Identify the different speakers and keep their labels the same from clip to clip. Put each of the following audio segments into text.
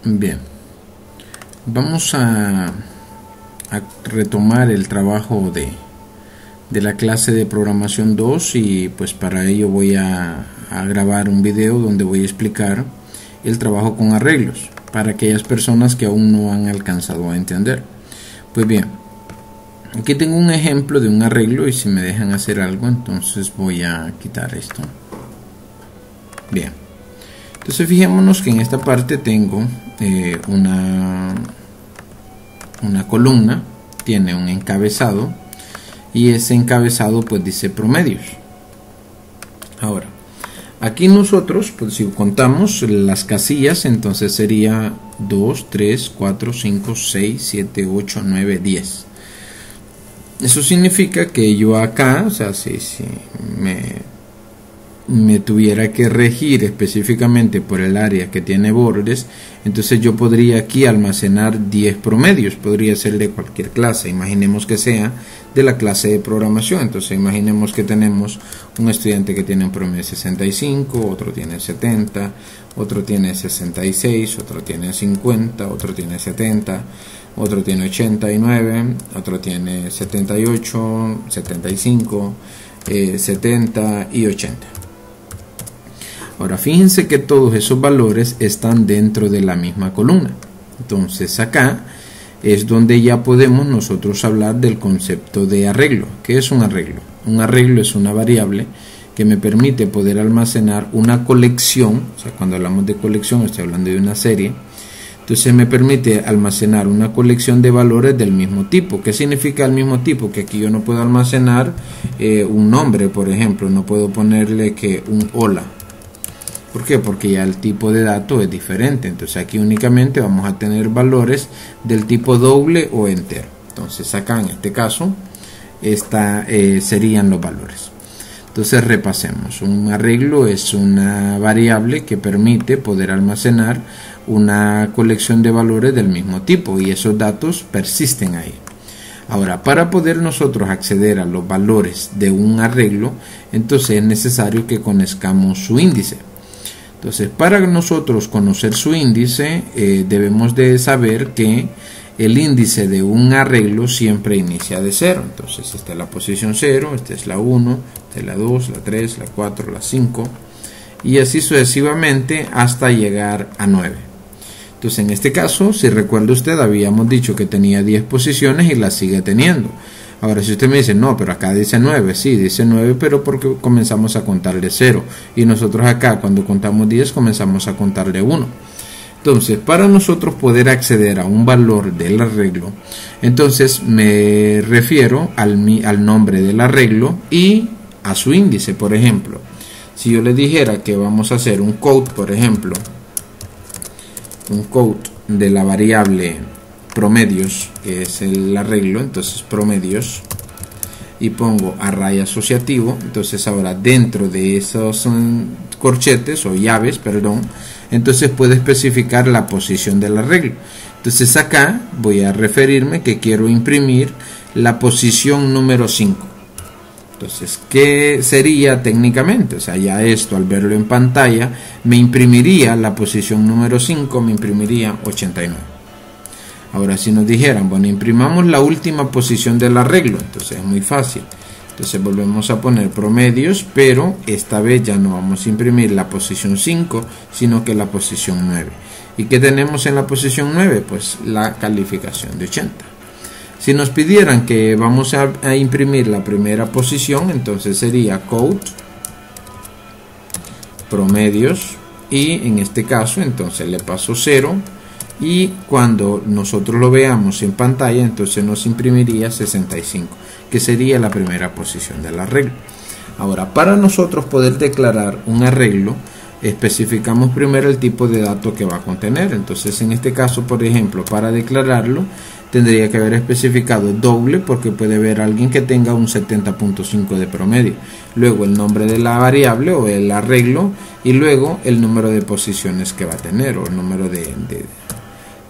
Speaker 1: Bien, vamos a retomar el trabajo de la clase de programación 2 y pues para ello voy a grabar un video donde voy a explicar el trabajo con arreglos para aquellas personas que aún no han alcanzado a entender. Pues bien, aquí tengo un ejemplo de un arreglo y si me dejan hacer algo, entonces voy a quitar esto. Bien, entonces fijémonos que en esta parte tengo una columna, tiene un encabezado y ese encabezado pues dice promedios. Ahora, aquí nosotros, pues si contamos las casillas, entonces sería 2, 3, 4, 5, 6, 7, 8, 9, 10. Eso significa que yo acá, o sea, si me tuviera que regir específicamente por el área que tiene bordes, entonces yo podría aquí almacenar 10 promedios, podría ser de cualquier clase. Imaginemos que sea de la clase de programación. Entonces imaginemos que tenemos un estudiante que tiene un promedio de 65, otro tiene 70, otro tiene 66, otro tiene 50, otro tiene 70, otro tiene 89, otro tiene 78, 75, 70 y 80. Ahora fíjense que todos esos valores están dentro de la misma columna. Entonces acá es donde ya podemos nosotros hablar del concepto de arreglo. ¿Qué es un arreglo? Un arreglo es una variable que me permite poder almacenar una colección. O sea, cuando hablamos de colección estoy hablando de una serie. Entonces me permite almacenar una colección de valores del mismo tipo. ¿Qué significa el mismo tipo? Que aquí yo no puedo almacenar un nombre, por ejemplo. No puedo ponerle que un hola. ¿Por qué? Porque ya el tipo de dato es diferente. Entonces aquí únicamente vamos a tener valores del tipo doble o entero. Entonces acá en este caso serían los valores. Entonces repasemos. Un arreglo es una variable que permite poder almacenar una colección de valores del mismo tipo y esos datos persisten ahí. Ahora, para poder nosotros acceder a los valores de un arreglo, entonces es necesario que conozcamos su índice. Entonces, para nosotros conocer su índice, debemos de saber que el índice de un arreglo siempre inicia de 0. Entonces, esta es la posición 0, esta es la 1, esta es la 2, la 3, la 4, la 5, y así sucesivamente hasta llegar a 9. Entonces, en este caso, si recuerda usted, habíamos dicho que tenía 10 posiciones y las sigue teniendo. Ahora, si usted me dice, no, pero acá dice 9, sí, dice 9, pero porque comenzamos a contar de 0. Y nosotros acá, cuando contamos 10, comenzamos a contar de 1. Entonces, para nosotros poder acceder a un valor del arreglo, entonces me refiero al nombre del arreglo y a su índice. Por ejemplo, si yo le dijera que vamos a hacer un code, por ejemplo, un code de la variable promedios, que es el arreglo, entonces promedios, y pongo array asociativo, entonces ahora dentro de esos corchetes o llaves, perdón, entonces puedo especificar la posición del arreglo. Entonces acá voy a referirme que quiero imprimir la posición número 5. Entonces, ¿qué sería técnicamente? O sea, ya esto al verlo en pantalla me imprimiría la posición número 5, me imprimiría 89. Ahora, si nos dijeran, bueno, imprimamos la última posición del arreglo, entonces es muy fácil. Entonces volvemos a poner promedios, pero esta vez ya no vamos a imprimir la posición 5, sino que la posición 9. ¿Y qué tenemos en la posición 9? Pues la calificación de 80. Si nos pidieran que vamos a imprimir la primera posición, entonces sería code promedios y en este caso entonces le paso 0. Y cuando nosotros lo veamos en pantalla, entonces nos imprimiría 65, que sería la primera posición del arreglo. Ahora, para nosotros poder declarar un arreglo, especificamos primero el tipo de dato que va a contener. Entonces, en este caso, por ejemplo, para declararlo, tendría que haber especificado doble, porque puede haber alguien que tenga un 70.5 de promedio. Luego el nombre de la variable o el arreglo, y luego el número de posiciones que va a tener, o el número de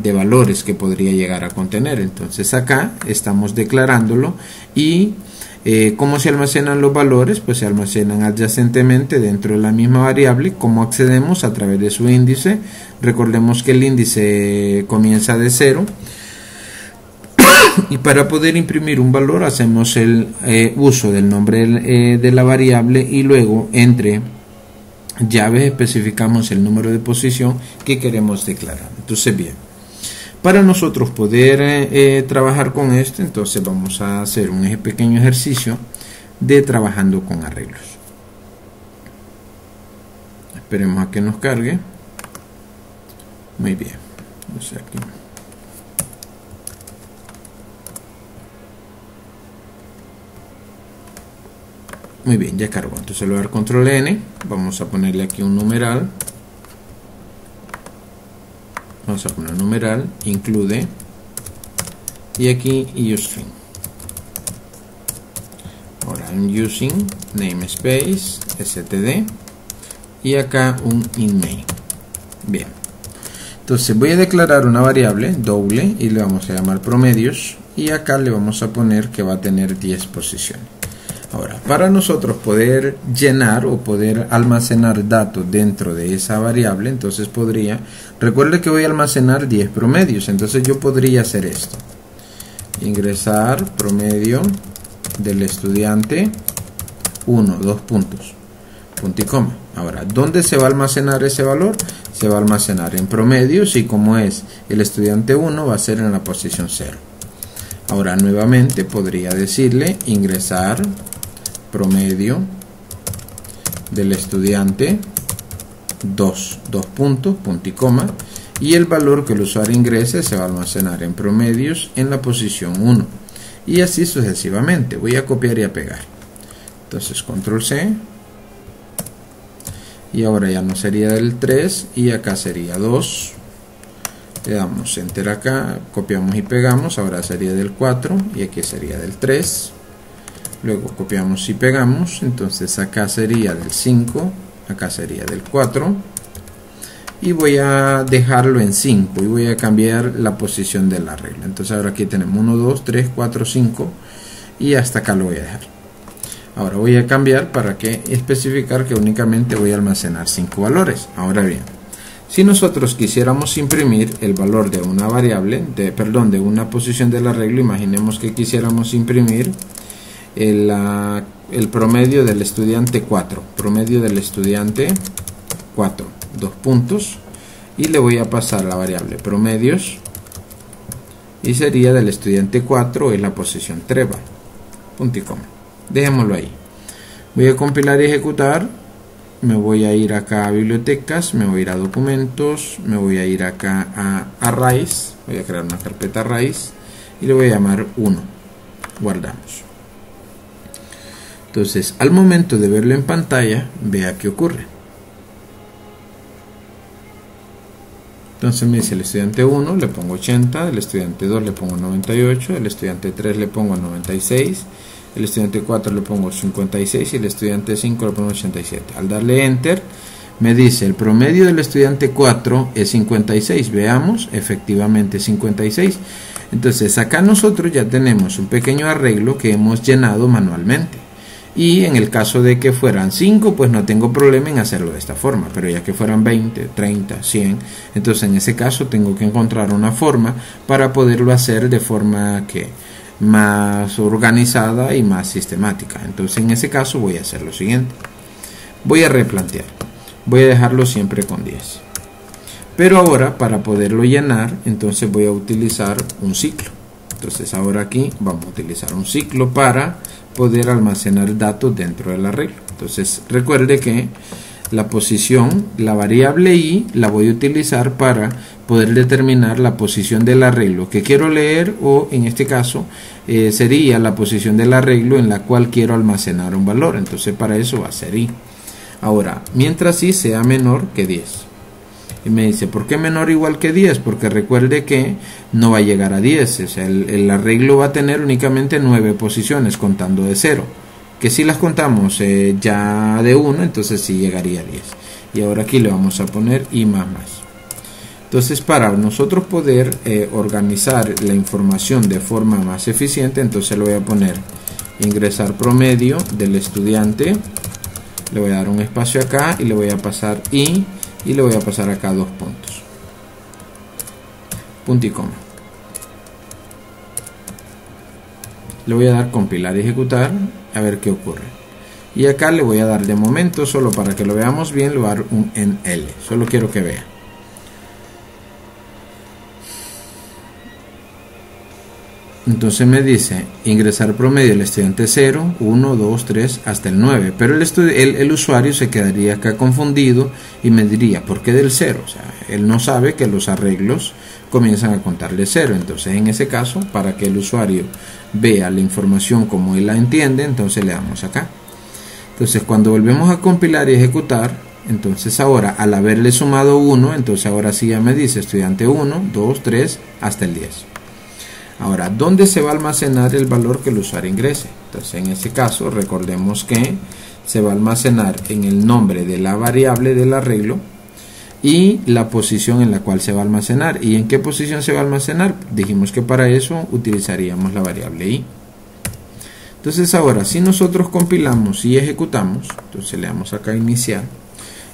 Speaker 1: de valores que podría llegar a contener. Entonces acá estamos declarándolo y ¿cómo se almacenan los valores? Pues se almacenan adyacentemente dentro de la misma variable. ¿Cómo accedemos? A través de su índice. Recordemos que el índice comienza de 0 y para poder imprimir un valor hacemos el uso del nombre de la variable y luego entre llaves especificamos el número de posición que queremos declarar. Entonces bien, para nosotros poder trabajar con esto, entonces vamos a hacer un pequeño ejercicio de trabajando con arreglos. Esperemos a que nos cargue. Muy bien. Entonces aquí. Muy bien, ya cargó. Entonces le voy a dar control N. Vamos a ponerle aquí un numeral. Vamos a poner numeral, include, y aquí using. Ahora un using, namespace, std, y acá un inMain. Bien. Entonces voy a declarar una variable doble y le vamos a llamar promedios, y acá le vamos a poner que va a tener 10 posiciones. Ahora, para nosotros poder llenar o poder almacenar datos dentro de esa variable, entonces recuerde que voy a almacenar 10 promedios, entonces yo podría hacer esto. Ingresar promedio del estudiante 1, 2 puntos, punto y coma. Ahora, ¿dónde se va a almacenar ese valor? Se va a almacenar en promedios y como es el estudiante 1 va a ser en la posición 0. Ahora, nuevamente podría decirle ingresar promedio del estudiante 2 puntos, punto y coma, y el valor que el usuario ingrese se va a almacenar en promedios en la posición 1 y así sucesivamente. Voy a copiar y a pegar, entonces control C y ahora ya no sería del 3 y acá sería 2, le damos enter acá, copiamos y pegamos, ahora sería del 4 y aquí sería del 3. Luego copiamos y pegamos, entonces acá sería del 5, acá sería del 4 y voy a dejarlo en 5 y voy a cambiar la posición de la regla. Entonces ahora aquí tenemos 1, 2, 3, 4, 5 y hasta acá lo voy a dejar. Ahora voy a cambiar para que especificar que únicamente voy a almacenar 5 valores. Ahora bien, si nosotros quisiéramos imprimir el valor de una variable, de una posición del arreglo, imaginemos que quisiéramos imprimir el promedio del estudiante 4, promedio del estudiante 4, 2 puntos, y le voy a pasar la variable promedios y sería del estudiante 4 en la posición 3, punto y coma. Dejémoslo ahí. Voy a compilar y ejecutar. Me voy a ir acá a bibliotecas, me voy a ir a documentos, me voy a ir acá a arrays, voy a crear una carpeta arrays y le voy a llamar 1. Guardamos. Entonces, al momento de verlo en pantalla, vea qué ocurre. Entonces me dice el estudiante 1, le pongo 80, el estudiante 2 le pongo 98, el estudiante 3 le pongo 96, el estudiante 4 le pongo 56 y el estudiante 5 le pongo 87. Al darle enter, me dice el promedio del estudiante 4 es 56. Veamos, efectivamente 56. Entonces acá nosotros ya tenemos un pequeño arreglo que hemos llenado manualmente. Y en el caso de que fueran 5, pues no tengo problema en hacerlo de esta forma. Pero ya que fueran 20, 30, 100, entonces en ese caso tengo que encontrar una forma para poderlo hacer de forma que más organizada y más sistemática. Entonces en ese caso voy a hacer lo siguiente. Voy a replantear. Voy a dejarlo siempre con 10. Pero ahora para poderlo llenar, entonces voy a utilizar un ciclo. Entonces ahora aquí vamos a utilizar un ciclo para poder almacenar datos dentro del arreglo. Entonces recuerde que la posición, la variable i, la voy a utilizar para poder determinar la posición del arreglo que quiero leer, o en este caso sería la posición del arreglo en la cual quiero almacenar un valor. Entonces para eso va a ser i. Ahora, mientras i sea menor que 10. Y me dice, ¿por qué menor o igual que 10? Porque recuerde que no va a llegar a 10. O sea, el arreglo va a tener únicamente 9 posiciones contando de 0. Que si las contamos ya de 1, entonces sí llegaría a 10. Y ahora aquí le vamos a poner i más más. Entonces, para nosotros poder organizar la información de forma más eficiente, entonces le voy a poner ingresar promedio del estudiante, le voy a dar un espacio acá y le voy a pasar y le voy a pasar acá 2 puntos, punto y coma. Le voy a dar compilar y ejecutar a ver qué ocurre. Y acá le voy a dar de momento, solo para que lo veamos bien, le voy a dar un en L, solo quiero que vea. Entonces me dice ingresar promedio del estudiante 0, 1, 2, 3 hasta el 9, pero el usuario se quedaría acá confundido y me diría ¿por qué del 0? O sea, él no sabe que los arreglos comienzan a contar de 0. Entonces en ese caso, para que el usuario vea la información como él la entiende, entonces le damos acá. Entonces cuando volvemos a compilar y ejecutar, entonces ahora al haberle sumado 1, entonces ahora sí ya me dice estudiante 1, 2, 3 hasta el 10. Ahora, ¿dónde se va a almacenar el valor que el usuario ingrese? Entonces, en este caso, recordemos que se va a almacenar en el nombre de la variable del arreglo y la posición en la cual se va a almacenar. ¿Y en qué posición se va a almacenar? Dijimos que para eso utilizaríamos la variable i. Entonces, ahora, si nosotros compilamos y ejecutamos, entonces le damos acá a iniciar.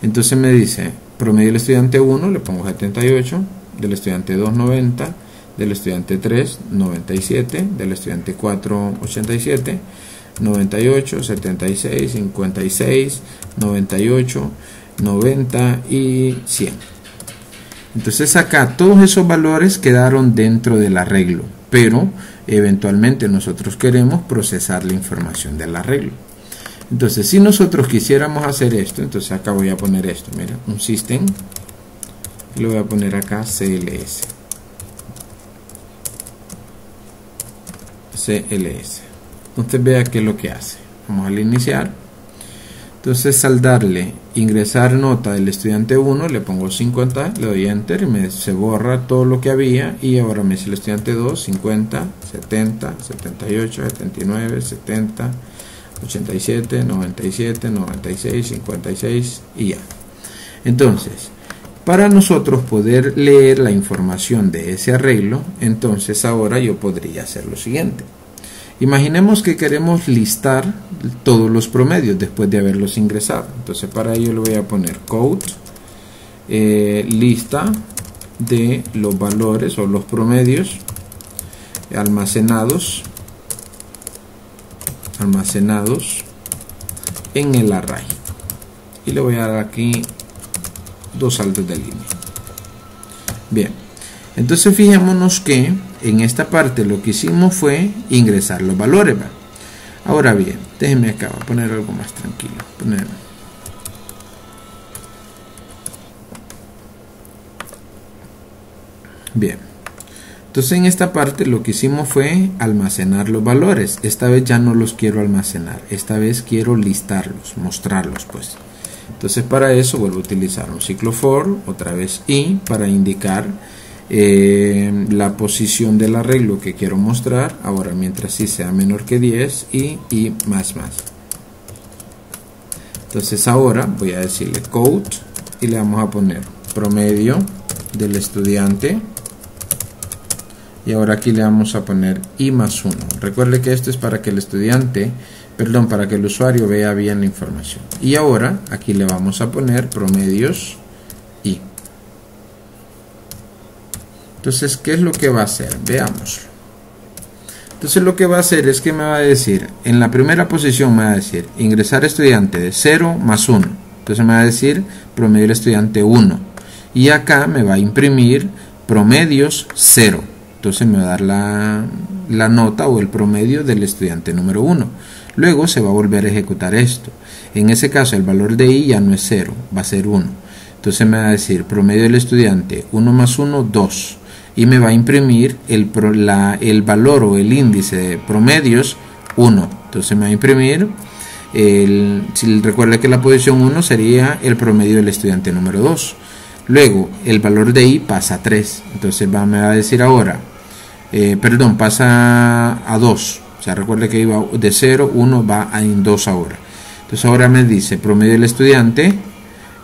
Speaker 1: Entonces me dice, promedio del estudiante 1, le pongo 78, del estudiante 2, 90, del estudiante 3, 97, del estudiante 4, 87, 98, 76, 56, 98, 90 y 100. Entonces acá todos esos valores quedaron dentro del arreglo, pero eventualmente nosotros queremos procesar la información del arreglo. Entonces si nosotros quisiéramos hacer esto, entonces acá voy a poner esto, mira, un system, le voy a poner acá CLS. Entonces vea qué es lo que hace. Vamos al iniciar. Entonces al darle ingresar nota del estudiante 1, le pongo 50, le doy enter y se borra todo lo que había y ahora me dice el estudiante 2, 50, 70, 78, 79, 70, 87, 97, 96, 56 y ya. Entonces, para nosotros poder leer la información de ese arreglo, entonces ahora yo podría hacer lo siguiente. Imaginemos que queremos listar todos los promedios después de haberlos ingresado. Entonces para ello le voy a poner code lista de los valores o los promedios almacenados en el array. Y le voy a dar aquí 2 saltos de línea. Bien, entonces fijémonos que en esta parte lo que hicimos fue ingresar los valores, ¿va? Ahora bien, déjenme acá, voy a poner algo más tranquilo. Bien, entonces en esta parte lo que hicimos fue almacenar los valores. Esta vez ya no los quiero almacenar, esta vez quiero listarlos, mostrarlos pues. Entonces para eso vuelvo a utilizar un ciclo for, otra vez i, para indicar la posición del arreglo que quiero mostrar, ahora mientras i sea menor que 10 y más. Entonces ahora voy a decirle code y le vamos a poner promedio del estudiante y ahora aquí le vamos a poner i más 1. Recuerde que esto es para que el estudiante, para que el usuario vea bien la información. Y ahora aquí le vamos a poner promedios i. Entonces, ¿qué es lo que va a hacer? Veámoslo. Entonces lo que va a hacer es que me va a decir, en la primera posición me va a decir ingresar estudiante de 0 más 1. Entonces me va a decir promedio del estudiante 1. Y acá me va a imprimir promedios 0. Entonces me va a dar la nota o el promedio del estudiante número 1. Luego se va a volver a ejecutar esto. En ese caso el valor de i ya no es 0, va a ser 1. Entonces me va a decir promedio del estudiante 1 más 1, 2. Y me va a imprimir el valor o el índice de promedios 1. Entonces me va a imprimir, si recuerda que la posición 1 sería el promedio del estudiante número 2. Luego el valor de i pasa a 3. Entonces me va a decir ahora, pasa a 2. O sea, recuerde que iba de 0, 1 va a 2 ahora. Entonces ahora me dice promedio del estudiante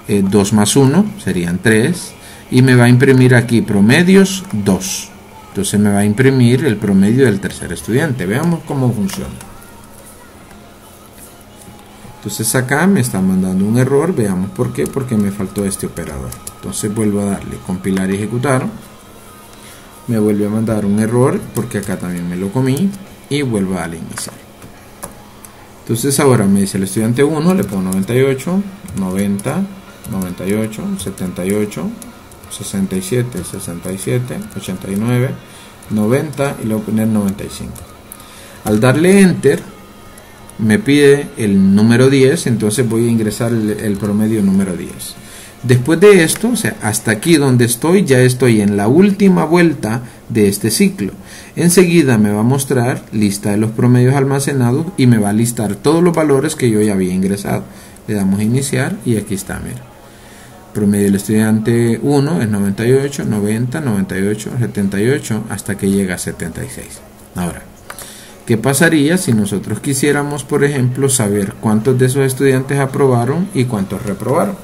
Speaker 1: 2 más 1 serían 3. y me va a imprimir aquí promedios 2. Entonces me va a imprimir el promedio del tercer estudiante. Veamos cómo funciona. Entonces acá me está mandando un error. Veamos por qué. Porque me faltó este operador. Entonces vuelvo a darle compilar y ejecutar. Me vuelve a mandar un error porque acá también me lo comí. Y vuelvo a darle iniciar. Entonces ahora me dice el estudiante 1, le pongo 98, 90, 98, 78, 67, 67, 89, 90 y le voy a poner 95. Al darle enter me pide el número 10, entonces voy a ingresar el promedio número 10. Después de esto, o sea, hasta aquí donde estoy, ya estoy en la última vuelta de este ciclo. Enseguida me va a mostrar lista de los promedios almacenados y me va a listar todos los valores que yo ya había ingresado. Le damos a iniciar y aquí está, mira. Promedio del estudiante 1 es 98, 90, 98, 78 hasta que llega a 76. Ahora, ¿qué pasaría si nosotros quisiéramos, por ejemplo, saber cuántos de esos estudiantes aprobaron y cuántos reprobaron?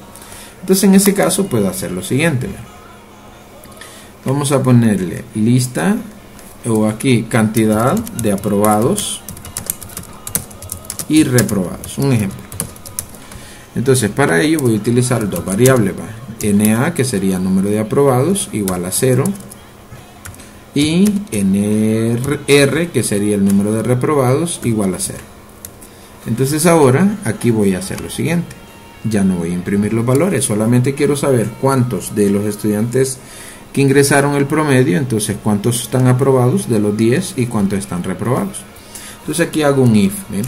Speaker 1: Entonces en ese caso puedo hacer lo siguiente. Vamos a ponerle lista o aquí cantidad de aprobados y reprobados. Un ejemplo. Entonces para ello voy a utilizar dos variables. NA, que sería el número de aprobados, igual a 0. Y NR, que sería el número de reprobados, igual a 0. Entonces ahora aquí voy a hacer lo siguiente. Ya no voy a imprimir los valores, solamente quiero saber cuántos de los estudiantes que ingresaron el promedio, entonces cuántos están aprobados de los 10 y cuántos están reprobados. Entonces aquí hago un if, ¿bien?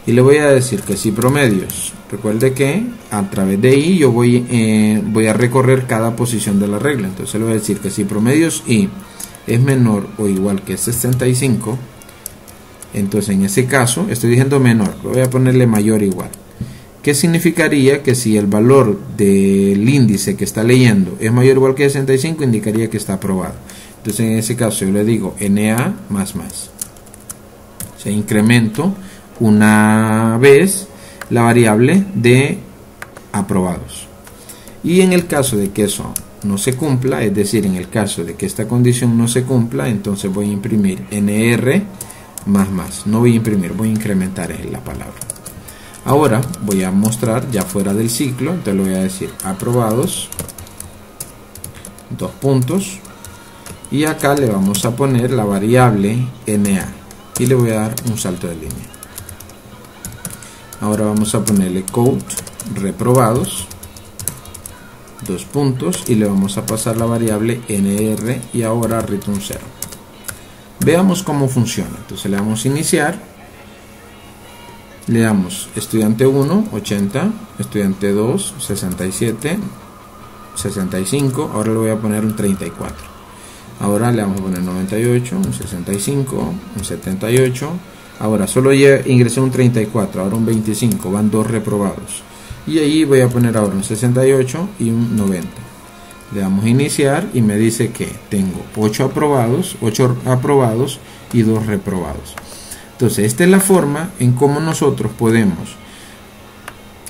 Speaker 1: Y le voy a decir que si promedios, recuerde que a través de i yo voy a recorrer cada posición de la regla. Entonces le voy a decir que si promedios i es menor o igual que 65, entonces en ese caso estoy diciendo menor, voy a ponerle mayor o igual. ¿Qué significaría? Que si el valor del índice que está leyendo es mayor o igual que 65, indicaría que está aprobado. Entonces en ese caso yo le digo NA más. O sea, incremento una vez la variable de aprobados. Y en el caso de que eso no se cumpla, es decir, en el caso de que esta condición no se cumpla, entonces voy a imprimir NR más. No voy a imprimir, voy a incrementar es la palabra. Ahora voy a mostrar ya fuera del ciclo, entonces le voy a decir aprobados, 2 puntos, y acá le vamos a poner la variable NA y le voy a dar un salto de línea. Ahora vamos a ponerle code reprobados, 2 puntos, y le vamos a pasar la variable NR y ahora return 0. Veamos cómo funciona. Entonces le damos a iniciar. Le damos estudiante 1, 80, estudiante 2, 67, 65, ahora le voy a poner un 34. Ahora le vamos a poner 98, un 65, un 78, ahora solo ya ingresé un 34, ahora un 25, van 2 reprobados. Y ahí voy a poner ahora un 68 y un 90. Le damos a iniciar y me dice que tengo 8 aprobados y 2 reprobados. Entonces, esta es la forma en cómo nosotros podemos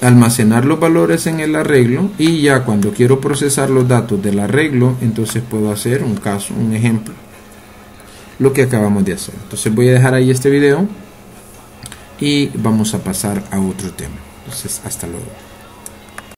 Speaker 1: almacenar los valores en el arreglo, y ya cuando quiero procesar los datos del arreglo, entonces puedo hacer un ejemplo, lo que acabamos de hacer. Entonces voy a dejar ahí este video y vamos a pasar a otro tema. Entonces, hasta luego.